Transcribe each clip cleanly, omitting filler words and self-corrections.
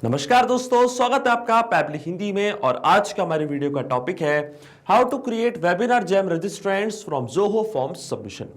नमस्कार दोस्तों, स्वागत है आपका पैबली हिंदी में। और आज का हमारे वीडियो का टॉपिक है how to create WebinarJam registrants from Zoho Forms submission.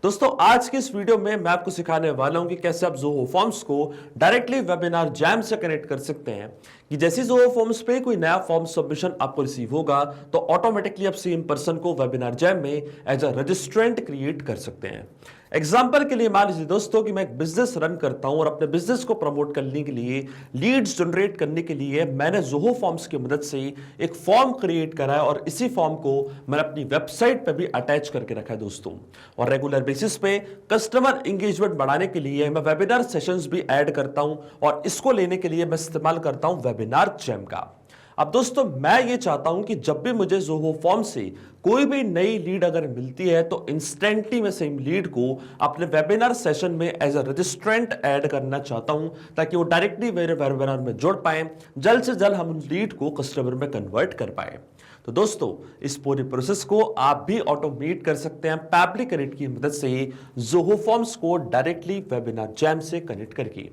दोस्तों, आज के इस वीडियो में मैं आपको सिखाने वाला हूं कि कैसे आप ज़ोहो फॉर्म्स को डायरेक्टली वेबिनार जैम से कनेक्ट कर सकते हैं। कि जैसे ज़ोहो फॉर्म्स पे कोई नया फॉर्म सबमिशन आपको रिसीव होगा तो ऑटोमेटिकली आप सेम पर्सन को वेबिनार जैम में एज अ रजिस्ट्रेंट क्रिएट कर सकते हैं। एग्जाम्पल के लिए मान लीजिए दोस्तों कि मैं एक बिजनेस रन करता हूं और अपने बिजनेस को प्रमोट करने के लिए, लीड्स जनरेट करने के लिए मैंने ज़ोहो फॉर्म्स की मदद से एक फॉर्म क्रिएट करा है और इसी फॉर्म को मैंने अपनी वेबसाइट पे भी अटैच करके रखा है दोस्तों। और रेगुलर बेसिस पे कस्टमर इंगेजमेंट बढ़ाने के लिए मैं वेबिनार सेशंस भी ऐड करता हूं और इसको लेने के लिए मैं इस्तेमाल करता हूं वेबिनार जैम का। अब दोस्तों, मैं ये चाहता हूं कि जब भी मुझे ज़ोहो फॉर्म से कोई भी नई लीड अगर मिलती है तो इंस्टेंटली मैं सेम लीड को अपने वेबिनार सेशन में एज अ रजिस्ट्रेंट ऐड करना चाहता हूं ताकि वो डायरेक्टली मेरे वेबिनार में जुड़ पाए, जल्द से जल्द हम उस लीड को कस्टमर में कन्वर्ट कर पाए। तो दोस्तों, इस पूरे प्रोसेस को आप भी ऑटोमेट कर सकते हैं पैबली कनेक्ट की मदद से ज़ोहो फॉर्म्स को डायरेक्टली वेबिनार जैम से कनेक्ट करके।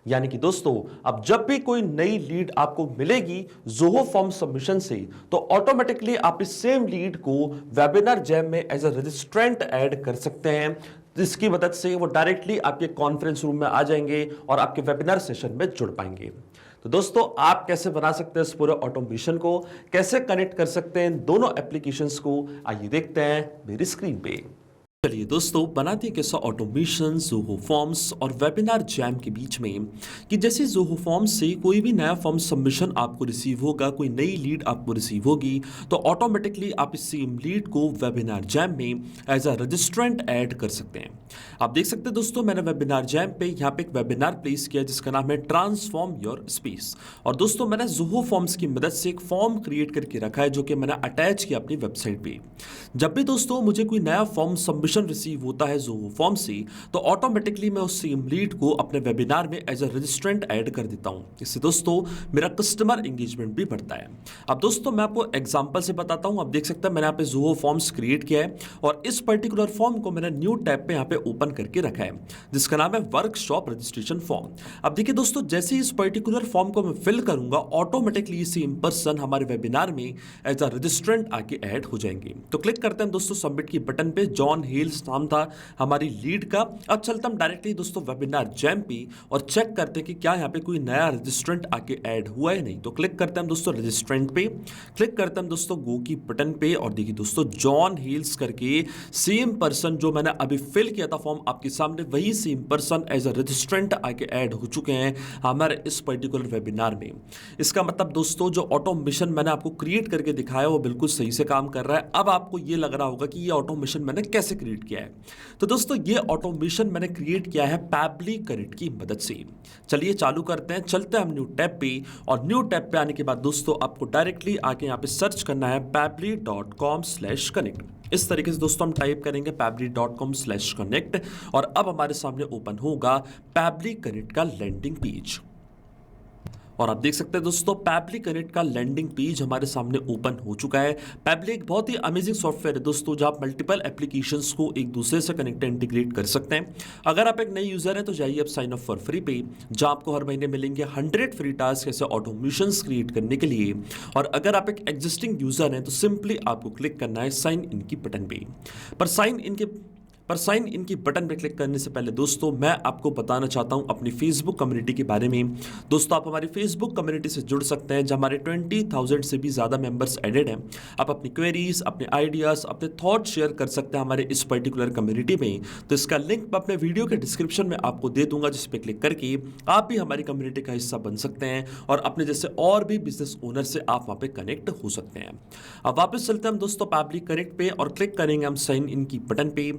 यानी कि दोस्तों, अब जब भी कोई नई लीड आपको मिलेगी ज़ोहो फॉर्म सबमिशन से तो ऑटोमेटिकली आप इस सेम लीड को वेबिनार जैम में एज अ रजिस्ट्रेंट ऐड कर सकते हैं, जिसकी मदद से वो डायरेक्टली आपके कॉन्फ्रेंस रूम में आ जाएंगे और आपके वेबिनार सेशन में जुड़ पाएंगे। तो दोस्तों, आप कैसे बना सकते हैं इस पूरे ऑटोमेशन को, कैसे कनेक्ट कर सकते हैं दोनों एप्लीकेशंस को, आइए देखते हैं मेरी स्क्रीन पे। चलिए दोस्तों, बनाते हैं कैसा ऑटोमेशन ज़ोहो फॉर्म्स और वेबिनार जैम के बीच में। कि जैसे ज़ोहो फॉर्म्स से कोई भी नया फॉर्म सबमिशन आपको रिसीव होगा, कोई नई लीड आपको रिसीव होगी तो ऑटोमेटिकली आप इस सेम लीड को वेबिनार जैम में एज अ रजिस्ट्रेंट ऐड कर सकते हैं। आप देख सकते हैं दोस्तों, मैंने वेबिनार जैम पे यहाँ पे एक वेबिनार प्लेस किया जिसका नाम है ट्रांसफॉर्म योर स्पेस। और दोस्तों, मैंने ज़ोहो फॉर्म्स की मदद से एक फॉर्म क्रिएट करके रखा है जो कि मैंने अटैच किया अपनी वेबसाइट पे। जब भी दोस्तों मुझे कोई नया फॉर्म सबमिशन रिसीव होता है ज़ोहो फॉर्म से तो ऑटोमेटिकली मैं उस सेम लीड को अपने वेबिनार में एज अ रजिस्ट्रेंट ऐड कर देता हूं। इससे दोस्तों मेरा कस्टमर एंगेजमेंट भी बढ़ता है। अब दोस्तों, मैं आपको एग्जांपल से बताता हूं। आप देख सकते हैं मैंने यहाँ पे ज़ोहो फॉर्म्स क्रिएट किया है और इस पर्टिकुलर फॉर्म को मैंने न्यू टैब पे यहाँ पे ओपन करके रखा है जिसका नाम है वर्कशॉप रजिस्ट्रेशन फॉर्म। अब देखिए दोस्तों, जैसे इस पर्टिकुलर फॉर्म को मैं फिल करूंगा ऑटोमेटिकली सेम पर्सन हमारे वेबिनार में एज अ रजिस्ट्रेंट आके ऐड हो जाएंगे। तो क्लिक करते हैं दोस्तों सबमिट की बटन पे। जॉन हेल्स नाम था हमारी लीड का। अब चलते हम डायरेक्टली दोस्तों वेबिनार जैम पे और चेक करते हैं कि क्या यहाँ पे कोई नया रजिस्ट्रेंट आके ऐड हुआ है नहीं। तो क्लिक करते हैं हम दोस्तों रजिस्ट्रेंट पे, क्लिक करते हैं हम दोस्तों गो की बटन पे और देखिए दोस्तों जॉन हेल्स करके सेम पर्सन जो मैंने अभी फिल किया था फॉर्म आपके सामने, वही same person as a registrant आके ऐड हो चुके हैं हमारे इस पर्टिकुलर वेबिनार में। इसका मतलब दोस्तों जो ऑटोमेशन मैंने आपको क्रिएट करके दिखाया वो बिल्कुल सही से काम कर रहा है। अब आपको ये लग रहा होगा कि ये ऑटोमेशन मैंने कैसे क्रिएट किया है। तो दोस्तों, ये ऑटोमेशन मैंने क्रिएट किया है पैबली कनेक्ट की मदद से। चलिए चालू करते हैं, चलते हैं हम न्यू टैब पे। और न्यू टैब पे आने के बाद दोस्तों आपको डायरेक्टली आके यहाँ पे सर्च करना है pabbly.com/connect। इस तरीके से दोस्तों हम टाइप करेंगे pabbly.com/connect और अब हमारे सामने ओपन होगा पैबली कनेक्ट का लैंडिंग पेज। और आप देख सकते हैं दोस्तों पैबली कनेक्ट का लैंडिंग पेज हमारे सामने ओपन हो चुका है। पैबली एक बहुत ही अमेजिंग सॉफ्टवेयर है दोस्तों, जहां आप मल्टीपल एप्लीकेशंस को एक दूसरे से कनेक्ट इंटीग्रेट कर सकते हैं। अगर आप एक नए यूजर हैं तो जाइए आप साइन अप फॉर फ्री पे, जहां आपको हर महीने मिलेंगे 100 फ्री टास्क ऐसे ऑटोमेशंस क्रिएट करने के लिए। और अगर आप एक एग्जिस्टिंग यूजर हैं तो सिंपली आपको क्लिक करना है साइन इन की बटन पे। साइन इन की बटन पर क्लिक करने से पहले दोस्तों मैं आपको बताना चाहता हूं अपनी फेसबुक कम्युनिटी के बारे में। दोस्तों, आप हमारी फेसबुक कम्युनिटी से जुड़ सकते हैं जहां हमारे 20,000 से भी ज़्यादा मेंबर्स एडेड हैं। आप अपनी क्वेरीज, अपने आइडियाज़, अपने थॉट शेयर कर सकते हैं हमारे इस पर्टिकुलर कम्युनिटी में। तो इसका लिंक मैं अपने वीडियो के डिस्क्रिप्शन में आपको दे दूंगा, जिस पर क्लिक करके आप भी हमारी कम्युनिटी का हिस्सा बन सकते हैं और अपने जैसे और भी बिजनेस ओनर से आप वहाँ पर कनेक्ट हो सकते हैं। अब वापस चलते हैं हम दोस्तों पैबली कनेक्ट पे और क्लिक करेंगे हम साइन इन की बटन पे।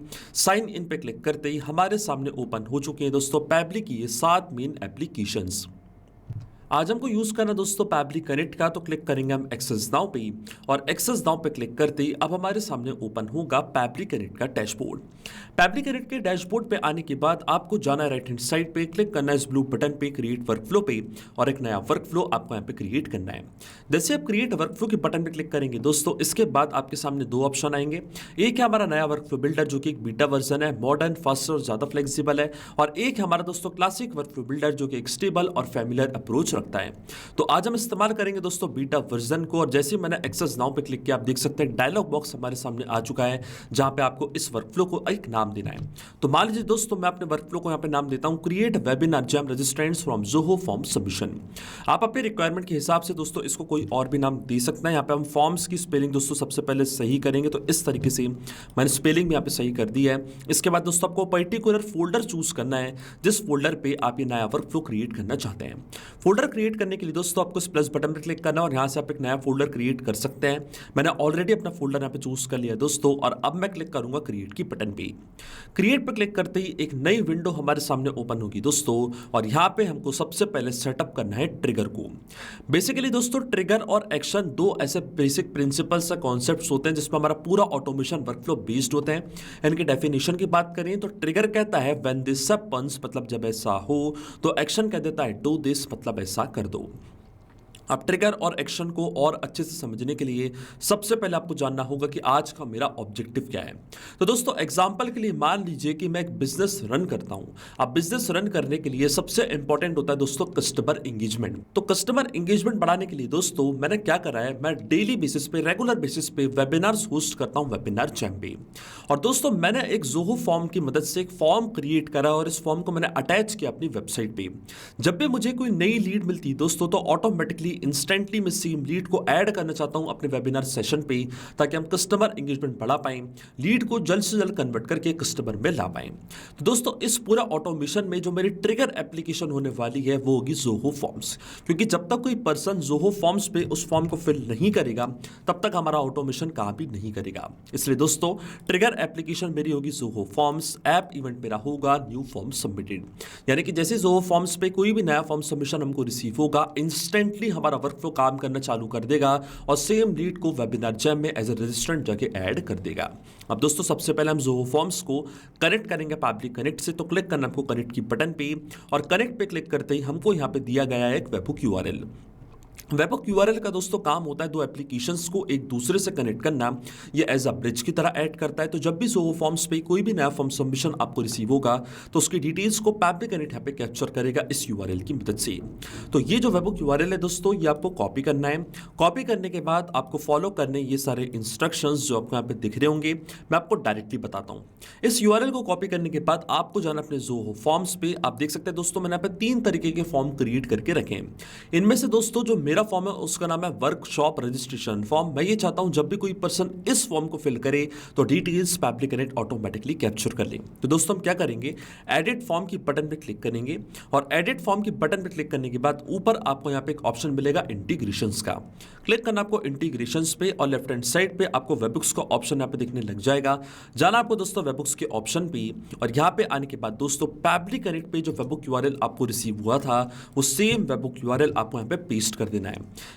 साइन इन पे क्लिक करते ही हमारे सामने ओपन हो चुके हैं दोस्तों पैबली की ये 7 मेन एप्लीकेशंस। आज हमको यूज करना दोस्तों पैबली कनेक्ट का, तो क्लिक करेंगे हम एक्सेस नाउ पे और एक्सेस नाउ पे क्लिक करते ही अब हमारे सामने ओपन होगा पैबली कनेक्ट का डैशबोर्ड। पैबली कनेक्ट के डैशबोर्ड पे आने के बाद आपको जाना है राइट हैंड साइड पे, क्लिक करना है इस ब्लू बटन पे क्रिएट वर्कफ्लो पे और एक नया वर्कफ्लो आपको यहाँ पे क्रिएट करना है। जैसे आप क्रिएट वर्कफ्लो के बटन पे क्लिक करेंगे दोस्तों, इसके बाद आपके सामने 2 ऑप्शन आएंगे। एक है हमारा नया वर्कफ्लो बिल्डर जो कि एक बीटा वर्जन है, मॉडर्न, फास्टर और ज्यादा फ्लेक्सिबल है, और एक है हमारा दोस्तों क्लासिक वर्कफ्लो बिल्डर जो कि एक स्टेबल और फैमिलियर अप्रोच रखता है। तो आज हम इस्तेमाल करेंगे दोस्तों बीटा वर्जन को, और जैसे ही मैंने एक्सेस नाउ पे क्लिक किया आप देख सकते हैं डायलॉग बॉक्स हमारे सामने आ चुका है, जहां पे आपको इस वर्कफ्लो को एक नाम देना है। तो मान लीजिए दोस्तों मैं अपने वर्कफ्लो को यहाँ पे नाम देता हूँ create WebinarJam registrants from Zoho Form submission. आप अपने रिक्वायरमेंट के हिसाब से दोस्तों इसको कोई और भी नाम दे सकते हैं। यहाँ पे हम फॉर्म्स की स्पेलिंग दोस्तों सबसे पहले सही करेंगे, तो इस तरीके से मैंने स्पेलिंग भी यहाँ पे सही कर दी है। इसके बाद दोस्तों आपको पर्टिकुलर फोल्डर चूज करना है जिस फोल्डर पे आप ये नया वर्कफ्लो क्रिएट करना चाहते हैं। फोल्डर क्रिएट करने के लिए दोस्तों आपको इस प्लस बटन पर क्लिक करना है और यहाँ से आप एक नया फोल्डर क्रिएट कर सकते हैं। मैंने ऑलरेडी अपना फोल्डर यहाँ पे चूज कर लिया दोस्तों, और अब मैं क्लिक करूंगा क्रिएट की बटन पे। क्रिएट पे क्लिक करते ही एक नई विंडो हमारे सामने ओपन होगी दोस्तों, और यहाँ पे हमको सबसे पहले सेटअप करना है ट्रिगर को। बेसिकली दोस्तों ट्रिगर और एक्शन दो ऐसे बेसिक प्रिंसिपल्स या कॉन्सेप्ट्स होते हैं जिसमें हमारा पूरा ऑटोमेशन वर्कफ्लो बेस्ड होते हैं। इनकी डेफिनेशन की बात करें तो ट्रिगर कहता है व्हेन दिस हैपेंस, मतलब जब ऐसा हो, तो एक्शन कह देता है डू दिस, मतलब ऐसा कर दो। अब ट्रिगर और एक्शन को और अच्छे से समझने के लिए सबसे पहले आपको जानना होगा कि आज का मेरा ऑब्जेक्टिव क्या है। तो दोस्तों एग्जांपल के लिए मान लीजिए कि मैं एक बिजनेस रन करता हूं। अब बिजनेस रन करने के लिए सबसे इंपॉर्टेंट होता है दोस्तों कस्टमर एंगेजमेंट। तो कस्टमर एंगेजमेंट बढ़ाने के लिए दोस्तों मैंने क्या करा है, मैं डेली बेसिस पे, रेगुलर बेसिस पे वेबिनार्स होस्ट करता हूं वेबिनार जैम पे। और दोस्तों मैंने एक ज़ोहो फॉर्म की मदद से एक फॉर्म क्रिएट करा और इस फॉर्म को मैंने अटैच किया अपनी वेबसाइट पे। जब भी मुझे कोई नई लीड मिलती है दोस्तों तो ऑटोमेटिकली इंस्टेंटली मैं सेम लीड को ऐड करना चाहता हूं अपने वेबिनार सेशन पे, ताकि हम कस्टमर एंगेजमेंट बढ़ा पाएं, लीड को जल्द से जल्द कन्वर्ट करके कस्टमर में ला पाएं। तो दोस्तों इस पूरा ऑटोमेशन में जो मेरी ट्रिगर एप्लीकेशन होने वाली है वो होगी ज़ोहो फॉर्म्स, क्योंकि जब तक कोई पर्सन ज़ोहो फॉर्म्स पे उस फॉर्म को फिल नहीं करेगा तब तक हमारा ऑटोमेशन काम भी नहीं करेगा। इसलिए दोस्तों ट्रिगर एप्लीकेशन मेरी होगी ज़ोहो फॉर्म्स, ऐप इवेंट मेरा होगा न्यू फॉर्म सबमिटेड। यानी कि जैसे ज़ोहो फॉर्म्स पे कोई भी नया फॉर्म सबमिशन हमको रिसीव होगा, इंस्टेंटली हमारा वर्कफ्लो काम करना चालू कर देगा और सेम लीड को वेबिनार जैम में एज ए रजिस्ट्रेंट जाके ऐड कर देगा। अब दोस्तों सबसे पहले हम ज़ोहो फॉर्म्स को कनेक्ट करेंगे पब्लिक कनेक्ट से। तो क्लिक करना आपको कनेक्ट की बटन पे, और कनेक्ट पे क्लिक करते ही हमको यहाँ पे दिया गया है एक वेबहुक यूआरएल। वेबहुक यूआरएल का दोस्तों काम होता है दो एप्लीकेशंस को एक दूसरे से कनेक्ट करना। ये एज अ ब्रिज की तरह ऐड करता है। तो जब भी ज़ोहो फॉर्म्स पे कोई भी नया फॉर्म सबमिशन आपको रिसीव होगा तो उसकी डिटेल्स को पब्लिक कनेक्ट यहाँ पे कैप्चर करेगा इस यूआरएल की मदद से। तो ये जो वेबहुक यूआरएल है दोस्तों ये आपको कॉपी करना है। कॉपी करने के बाद आपको फॉलो करने ये सारे इंस्ट्रक्शंस जो आपको यहाँ पे दिख रहे होंगे, मैं आपको डायरेक्टली बताता हूँ। इस यूआरएल को कॉपी करने के बाद आपको जाना अपने ज़ोहो फॉर्म्स पे। आप देख सकते हैं दोस्तों मैंने यहाँ पे 3 तरीके के फॉर्म क्रिएट करके रखे हैं। इनमें से दोस्तों जो मेरा फॉर्म है उसका नाम है वर्कशॉप रजिस्ट्रेशन फॉर्म। मैं ये चाहता हूं जब भी कोई पर्सन इस फॉर्म को फिल करे तो details public connect automatically capture कर ले। तो दोस्तों हम क्या करेंगे, एडिट फॉर्म की बटन पे क्लिक करेंगे, और एडिट फॉर्म की बटन पे क्लिक करने के बाद ऊपर आपको यहाँ पे एक ऑप्शन मिलेगा इंटीग्रेशंस का। क्लिक करना आपको इंटीग्रेशंस पे, और लेफ्ट हैंड साइड पे आपको वेबहुक्स का ऑप्शन यहाँ पे दिखने लग जाएगा। जाना आपको दोस्तों वेबहुक्स के ऑप्शन पे, और यहाँ पे आने के बाद दोस्तों पब्लिक कनेक्ट पे जो वेबहुक यूआरएल आपको रिसीव हुआ था वो सेम वेबहुक यूआरएल आपको यहाँ पे पेस्ट कर देना है।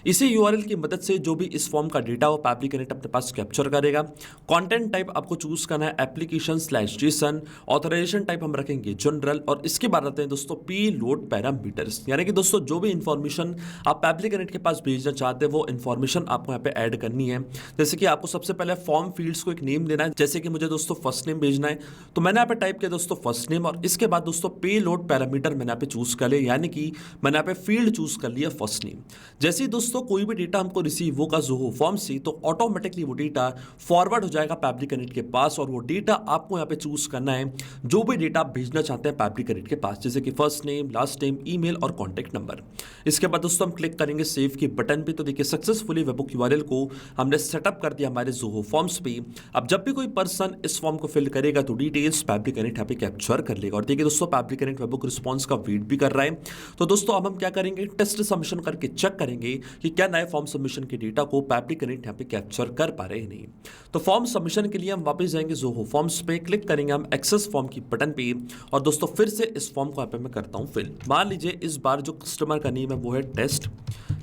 इसी यूआरएल की मदद से जो भी इस फॉर्म का डेटा हो पब्लिक कनेक्ट अपने पास कैप्चर करेगा। कंटेंट टाइप आपको चूज करना है एप्लीकेशन/जेसन, ऑथराइजेशन टाइप हम रखेंगे जनरल, और इसके बाद आते हैं दोस्तों पेलोड पैरामीटर्स। यानी कि दोस्तों जो भी इंफॉर्मेशन आप पब्लिक कनेक्ट के पास भेजना चाहते हैं वो इंफॉर्मेशन आपको यहाँ पे ऐड करनी है। जैसे कि आपको सबसे पहले फॉर्म फील्ड्स को एक नेम देना है। जैसे कि मुझे दोस्तों फर्स्ट नेम भेजना है तो मैंने यहाँ पे टाइप किया दोस्तों फर्स्ट नेम, और इसके बाद दोस्तों पेलोड पैरामीटर मैंने यहाँ पे चूज कर लिया, यानी कि मैंने यहाँ पे फील्ड चूज कर लिया फर्स्ट नेम। जैसे ही दोस्तों कोई भी डेटा हमको रिसीव होगा ज़ोहो फॉर्म से तो ऑटोमेटिकली वो डेटा फॉरवर्ड हो जाएगा पब्लिक कनेक्ट के पास, और वो डेटा आपको यहाँ पे चूज करना है जो भी डेटा आप भेजना चाहते हैं पब्लिक कनेक्ट के पास, जैसे कि first name, last name, email और कॉन्टैक्ट नंबर। इसके बाद दोस्तों हम क्लिक करेंगे सेव की बटन पे। तो देखिए सक्सेसफुली वेबहुक यूआरएल को हमने सेटअप कर दिया हमारे ज़ोहो फॉर्म्स पे। अब जब भी कोई पर्सन इस फॉर्म को फिल करेगा तो डिटेल्स पब्लिक कनेक्ट यहाँ पे कैप्चर कर लेगा। और देखिए दोस्तों पब्लिक कनेक्ट वेबहुक रिस्पॉन्स का वेट भी कर रहा है। तो दोस्तों अब हम क्या करेंगे, टेस्ट सबमिशन करके चेक करेंगे कि क्या नए फॉर्म सबमिशन के डेटा को पब्लिक कनेक्ट यहाँ पे कैप्चर कर पा रहे हैं नहीं। तो फॉर्म सबमिशन के लिए हम वापस जाएंगे ज़ोहो फॉर्म्स पे, क्लिक करेंगे हम एक्सेस फॉर्म की बटन पे, और दोस्तों फिर से इस फॉर्म को यहाँ पे मैं करता हूँ फिल। मान लीजिए इस बार जो कस्टमर का नेम है वो है टेस्ट,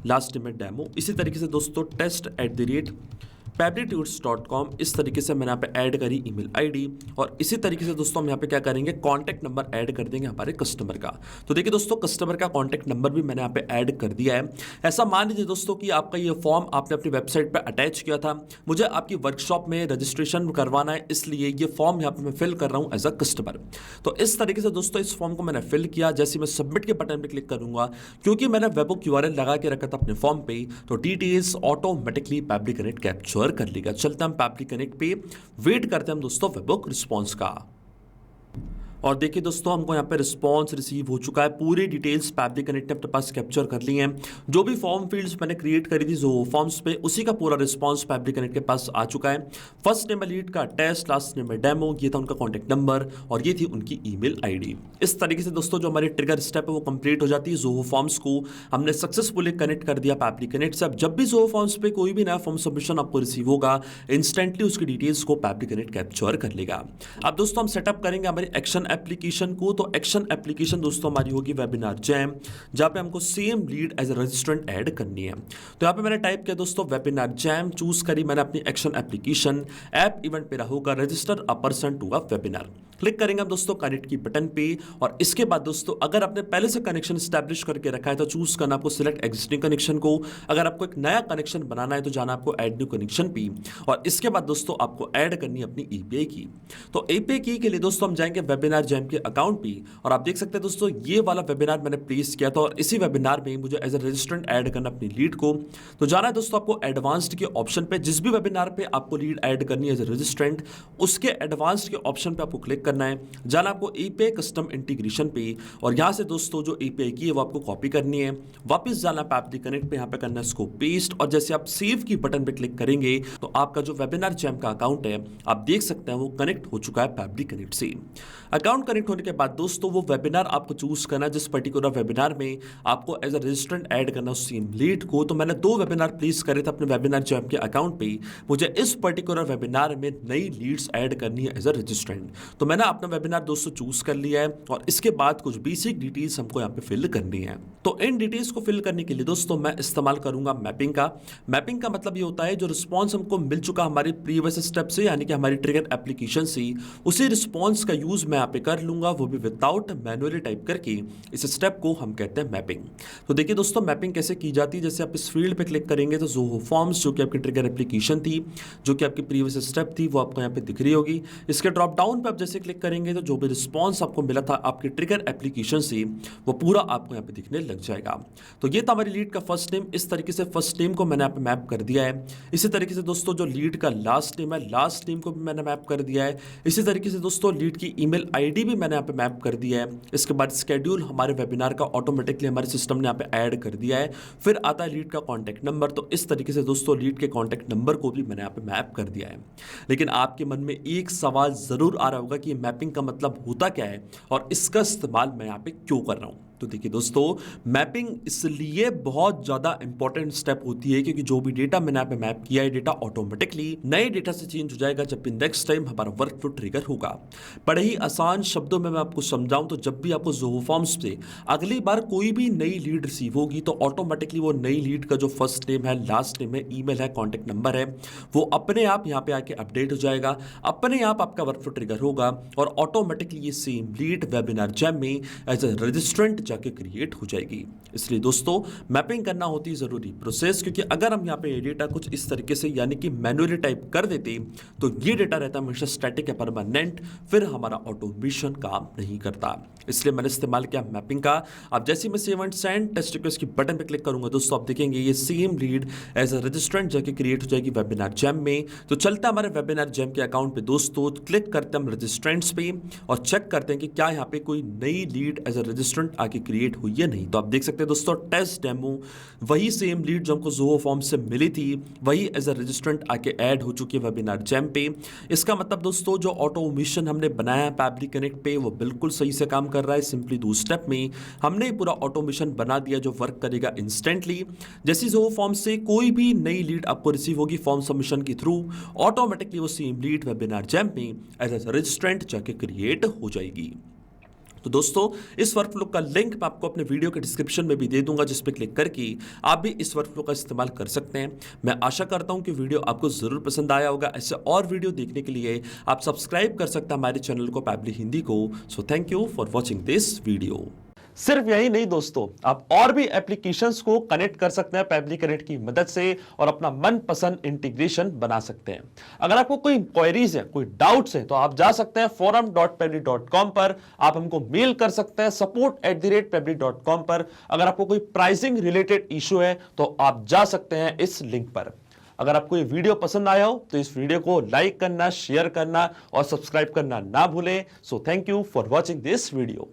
लास्ट नेम है डेमो। इसी तरीके से दोस्तों टेस्ट@ pablitudes.com इस तरीके से मैंने यहाँ पे ऐड करी ईमेल आईडी और इसी तरीके से दोस्तों हम यहाँ पे क्या करेंगे कॉन्टैक्ट नंबर ऐड कर देंगे हमारे कस्टमर का। तो देखिए दोस्तों कस्टमर का कॉन्टैक्ट नंबर भी मैंने यहाँ पे ऐड कर दिया है। ऐसा मान लीजिए दोस्तों कि आपका ये फॉर्म आपने अपनी वेबसाइट पे अटैच किया था, मुझे आपकी वर्कशॉप में रजिस्ट्रेशन करवाना है, इसलिए ये फॉर्म यहाँ पे मैं फिल कर रहा हूँ एज अ कस्टमर। तो इस तरीके से दोस्तों इस फॉर्म को मैंने फिल किया। जैसे मैं सबमिट के बटन पर क्लिक करूंगा, क्योंकि मैंने वेबहोok URL लगा के रखा था अपने फॉर्म पे, तो details automatically Pabbly connect capture कर लेगा। चलते हम पैबली कनेक्ट पे वेट करते हैं हम दोस्तों वेबहोok रिस्पॉन्स का। और देखिए दोस्तों हमको यहाँ पे रिस्पॉन्स रिसीव हो चुका है। पूरी डिटेल्स पैबली कनेक्ट ने अपने पास कैप्चर कर ली हैं। जो भी फॉर्म फील्ड्स मैंने क्रिएट करी थी जो फॉर्म्स पे, उसी का पूरा रिस्पॉन्स पैबली कनेक्ट के पास आ चुका है। फर्स्ट नेम है लीड का टेस्ट, लास्ट नेम है डेमो, ये था उनका कॉन्टैक्ट नंबर और ये थी उनकी ईमेल आईडी। इस तरीके से दोस्तों जो हमारी ट्रिगर स्टेप है वो कंप्लीट हो जाती है। जोहो फॉर्म्स को हमने सक्सेसफुली कनेक्ट कर दिया पैबली कनेक्ट से। अब जब भी जोहो फॉर्म्स पे कोई भी नया फॉर्म सबमिशन आपको रिसीव होगा, इंस्टेंटली उसकी डिटेल्स को पैबली कनेक्ट कैप्चर कर लेगा। अब दोस्तों हम सेटअप करेंगे हमारी एक्शन एप्लीकेशन को। तो एक्शन एप्लीकेशन दोस्तों हमारी होगी वेबिनार जैम, जहां पे हमको same lead as a registrant add करनी है। तो यहां पे मैंने टाइप किया दोस्तों वेबिनार जैम, चूज करी मैंने अपनी एक्शन एप्लीकेशन। ऐप इवेंट पे होगा register a person to a webinar. Click करेंगे हम दोस्तों कनेक्ट की बटन पे और इसके बाद दोस्तों अगर आपने पहले से कनेक्शन स्टैब्लिश करके रखा है तो चूज करना आपको सिलेक्ट एग्जिस्टिंग कनेक्शन को। अगर आपको एक नया कनेक्शन बनाना है तो जाना आपको ऐड न्यू कनेक्शन पे और इसके बाद दोस्तों आपको ऐड करनी है अपनी एपीआई की। तो एपीआई की के लिए दोस्तों हम जाएंगे वेबिनार जैम के अकाउंट पे और आप देख सकते हैं दोस्तों ये वाला वेबिनार मैंने प्लेस किया था और इसी वेबिनार में मुझे एज ए रजिस्ट्रेंट ऐड करना अपनी लीड को। तो जाना है दोस्तों आपको एडवांस्ड के ऑप्शन पे। जिस भी वेबिनार पे आपको लीड ऐड करनी है एज ए रजिस्ट्रेंट, उसके एडवांस्ड के ऑप्शन पे आपको क्लिक करना है। जाना आपको एपीआई कस्टम इंटीग्रेशन पे और यहां से दोस्तों जो एपीआई की है वो आपको कॉपी करनी है। वापस जाना पैबली कनेक्ट पे, यहां पे करना है इसको पेस्ट और जैसे आप सेव की बटन पे क्लिक करेंगे तो आपका जो वेबिनार जैम का अकाउंट है आप देख सकते हैं वो कनेक्ट हो चुका है पैबली कनेक्ट से। अकाउंट कनेक्ट होने के बाद दोस्तों वो वेबिनार आपको चूज करना है जिस पर्टिकुलर वेबिनार में आपको एज अ रजिस्ट्रेंट ऐड करना उस सेम लीड को। तो मैंने 2 वेबिनार प्लेस करे थे अपने वेबिनार जैम के अकाउंट पे। मुझे इस पर्टिकुलर वेबिनार में नई लीड्स ऐड करनी है एज अ रजिस्ट्रेंट। तो मैंने अपना वेबिनार दोस्तों चूज कर लिया है और इसके बाद कुछ बेसिक डिटेल्स हमको यहाँ पे फिल करनी है। तो इन डिटेल्स को फिल करने के लिए दोस्तों मैं इस्तेमाल करूंगा मैपिंग का। मैपिंग का मतलब ये होता है जो रिस्पॉन्स हमको मिल चुका हमारे प्रीवियस स्टेप से, यानी कि हमारी ट्रिगर एप्लीकेशन से, उसी रिस्पॉन्स का यूज मैं यहाँ पे कर लूंगा, वो भी विदाउट मैनुअली टाइप करके। इस स्टेप को हम कहते हैं मैपिंग। तो देखिए दोस्तों मैपिंग कैसे की जाती है। जैसे आप इस फील्ड पे क्लिक करेंगे तो जोहो फॉर्म्स जो कि आपकी ट्रिगर एप्लीकेशन थी, जो कि आपकी प्रीवियस स्टेप थी, वो आपको यहाँ पे दिख रही होगी। इसके ड्रॉप डाउन पे आप जैसे क्लिक करेंगे तो जो भी रिस्पॉन्स आपको मिला था आपकी ट्रिगर एप्लीकेशन से वो पूरा आपको यहाँ पे दिखने लग जाएगा। तो ये था हमारी लीड का फर्स्ट नेम। इस तरीके से फर्स्ट नेम को मैंने यहाँ पे मैप कर दिया है। इसी तरीके से दोस्तों जो लीड का लास्ट नेम है, लास्ट नेम को भी मैंने मैप कर दिया है। इसी तरीके से दोस्तों लीड की ईमेल आईडी भी मैंने यहाँ पे मैप कर दिया है। इसके बाद स्केड्यूल हमारे वेबिनार का ऑटोमेटिकली हमारे सिस्टम ने यहाँ पे ऐड कर दिया है। फिर आता है लीड का कॉन्टैक्ट नंबर। तो इस तरीके से दोस्तों लीड के कॉन्टैक्ट नंबर को भी मैंने यहाँ पे मैप कर दिया है। लेकिन आपके मन में एक सवाल जरूर आ रहा होगा कि मैपिंग का मतलब होता क्या है और इसका इस्तेमाल मैं यहाँ पे क्यों कर रहा हूं। तो देखिए दोस्तों मैपिंग इसलिए बहुत ज्यादा इंपॉर्टेंट स्टेप होती है क्योंकि जो भी डेटा मैंने यहाँ पे मैप किया है डेटा ऑटोमेटिकली नए डेटा से चेंज हो जाएगा जब भी नेक्स्ट टाइम हमारा वर्क फ्लो ट्रिगर होगा। बड़े ही आसान शब्दों में मैं आपको समझाऊं तो जब भी आपको जोहो फॉर्म्स से अगली बार कोई भी नई लीड रिसीव होगी तो ऑटोमेटिकली वो नई लीड का जो फर्स्ट नेम है, लास्ट नेम है, ईमेल है, कॉन्टैक्ट नंबर है, वो अपने आप यहाँ पे आके अपडेट हो जाएगा। अपने आप आपका वर्क फ्लो ट्रिगर होगा और ऑटोमेटिकली ये सेम लीड वेबिनार जैम में एज ए रजिस्ट्रेंट जाके क्रिएट हो जाएगी। इसलिए दोस्तों मैपिंग करना होती है जरूरी प्रोसेस, क्योंकि अगर हम यहाँ पे डेटा कुछ इस तरीके से यानी कि मैन्युअली टाइप कर देते तो ये डेटा रहता है हमेशा स्टैटिक या परमानेंट, फिर हमारा ऑटोमेशन काम नहीं करता। इसलिए मैंने इस्तेमाल किया मैपिंग का। अब जैसे मैं save and send test request की बटन पे क्लिक करूंगा दोस्तों आप देखेंगे ये same lead as a registrant जाके क्रिएट हो जाएगी वेबिनार जैम में। तो चलता हमारे वेबिनार जैम के अकाउंट पे दोस्तों, क्लिक करते हैं हम रजिस्ट्रेंट्स पे और चेक करते हैं कि क्या यहाँ पे कोई नई लीड एज ए रजिस्ट्रेंट आके क्रिएट हुई है नहीं। तो आप देख सकते हैं दोस्तों टेस्ट डेमो, वही सेम लीड जो हमको जोहो फॉर्म से मिली थी वही एज ए रजिस्ट्रेंट आके ऐड हो चुकी है वेबिनार जैम पे। इसका मतलब दोस्तों जो ऑटोमेशन हमने बनाया है पैबली कनेक्ट पे वो बिल्कुल सही से काम कर रहा है। सिंपली 2 स्टेप में हमने पूरा ऑटोमेशन बना दिया जो वर्क करेगा इंस्टेंटली। जैसे जोहो फॉर्म से कोई भी नई लीड आपको रिसीव होगी फॉर्म सबमिशन के थ्रू, ऑटोमेटिकली वो सेम लीड वेबिनार जैम में एज ए रजिस्ट्रेंट जाके क्रिएट हो जाएगी। तो दोस्तों इस वर्कफ्लो का लिंक मैं आपको अपने वीडियो के डिस्क्रिप्शन में भी दे दूंगा, जिस पे क्लिक करके आप भी इस वर्कफ्लो का इस्तेमाल कर सकते हैं। मैं आशा करता हूं कि वीडियो आपको जरूर पसंद आया होगा। ऐसे और वीडियो देखने के लिए आप सब्सक्राइब कर सकते हैं हमारे चैनल को, पैबली हिंदी को। So thank you for watching this video. सिर्फ यही नहीं दोस्तों, आप और भी एप्लीकेशंस को कनेक्ट कर सकते हैं पैबली कनेक्ट की मदद से और अपना मनपसंद इंटीग्रेशन बना सकते हैं। अगर आपको कोई क्वेरीज है, कोई डाउट्स है, तो आप जा सकते हैं forum.pebble.com पर। आप हमको मेल कर सकते हैं support@pebble.com पर। अगर आपको कोई प्राइसिंग रिलेटेड इशू है तो आप जा सकते हैं इस लिंक पर। अगर आपको ये वीडियो पसंद आया हो तो इस वीडियो को लाइक करना, शेयर करना और सब्सक्राइब करना ना भूलें। So thank you for watching this video.